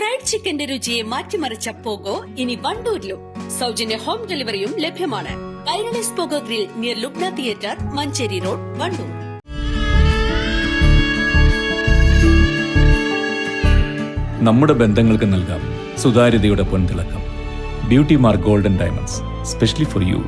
Fried ചിക്കന്റെ രുചിയെ മാറ്റിമറിച്ച pogo ഇനി വണ്ടൂരിലും. സൗജന്യ ഹോം ഡെലിവറിയും ലഭ്യമാണ്. Kairali's Pogo grill near Lubna theatre, Manjeri road, Wandoor. നമ്മുടെ ബന്ധങ്ങൾക്ക് നൽകാം സുതാര്യതയുടെ പൊൻതിളക്കം. Beauty mark golden diamonds, specially for you.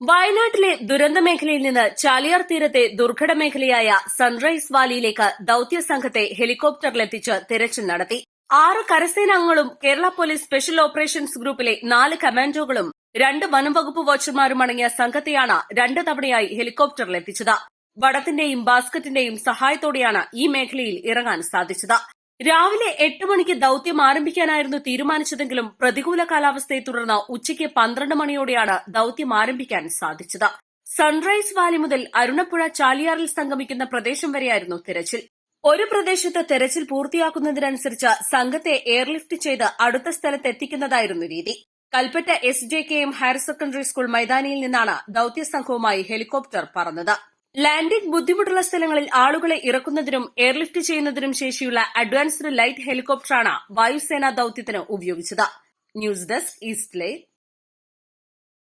വയനാട്ടിലെ ദുരന്ത മേഖലയിൽ നിന്ന് ചാലിയാർ തീരത്തെ ദുർഘട മേഖലയായ സൺറൈസ് വാലിയിലേക്ക് ദൌത്യസംഘത്തെ ഹെലികോപ്റ്ററിലെത്തിച്ച് തിരച്ചിൽ നടത്തി. 6 കരസേനാംഗങ്ങളും കേരള പോലീസ് സ്പെഷ്യൽ ഓപ്പറേഷൻസ് ഗ്രൂപ്പിലെ 4 കമാൻഡോകളും 2 വനംവകുപ്പ് വാച്ചർമാരും അടങ്ങിയ സംഘത്തെയാണ് 2 തവണയായി ഹെലികോപ്റ്ററിലെത്തിച്ചത്. വടത്തിന്റെയും ബാസ്ക്കറ്റിന്റെയും സഹായത്തോടെയാണ് ഈ മേഖലയിൽ ഇറങ്ങാൻ സാധിച്ചത്. രാവിലെ 8 മണിക്ക് ദൌത്യം ആരംഭിക്കാനായിരുന്നു തീരുമാനിച്ചതെങ്കിലും പ്രതികൂല കാലാവസ്ഥയെ തുടർന്ന് ഉച്ചയ്ക്ക് 12 മണിയോടെയാണ് ദൌത്യം ആരംഭിക്കാൻ സാധിച്ചത്. സൺറൈസ് വാലി മുതൽ അരുണപ്പുഴ ചാലിയാറിൽ സംഗമിക്കുന്ന പ്രദേശം വരെയായിരുന്നു തിരച്ചിൽ. ഒരു പ്രദേശത്ത് തെരച്ചിൽ പൂർത്തിയാക്കുന്നതിനനുസരിച്ച് സംഘത്തെ എയർലിഫ്റ്റ് ചെയ്ത് അടുത്ത സ്ഥലത്തെത്തിക്കുന്നതായിരുന്നു രീതി. Kalpetta SJKM higher secondary school മൈതാനിയിൽ നിന്നാണ് ദൌത്യസംഘവുമായി ഹെലികോപ്റ്റർ പറന്നത്. ലാൻഡിംഗ് ബുദ്ധിമുട്ടുള്ള സ്ഥലങ്ങളിൽ ആളുകളെ ഇറക്കുന്നതിനും എയർലിഫ്റ്റ് ചെയ്യുന്നതിനും ശേഷിയുള്ള അഡ്വാൻസ്ഡ് ലൈറ്റ് ഹെലികോപ്റ്ററാണ് വായുസേനാ ദൌത്യത്തിന് ഉപയോഗിച്ചത്. News desk east light.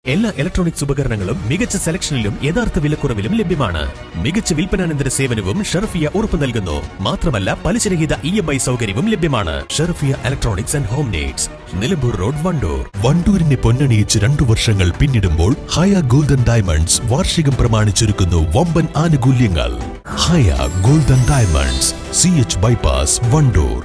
എല്ലാ ഇലക്ട്രോണിക്സ് ഉപകരണങ്ങളും മികച്ച സെലക്ഷനിലും യഥാർത്ഥ വിലക്കുറവിലും ലഭ്യമാണ്. മികച്ച വിൽപ്പനാനന്തര സേവനവും ഷെർഫിയ ഉറപ്പു നൽകുന്നു. മാത്രമല്ല പലിശരഹിത EMI സൗകര്യവും ലഭ്യമാണ്. Sherfiya electronics and home needs, Nilambur road, Wandoor. വണ്ടൂരിനെ പൊന്നണിയിച്ച് 2 വർഷങ്ങൾ പിന്നിടുമ്പോൾ ഹയ ഗോൾഡൻ ഡയമണ്ട്സ് വാർഷികം പ്രമാണിച്ചൊരുക്കുന്നു വമ്പൻ ആനുകൂല്യങ്ങൾ. Haya golden diamonds, CH bypass, Wandoor.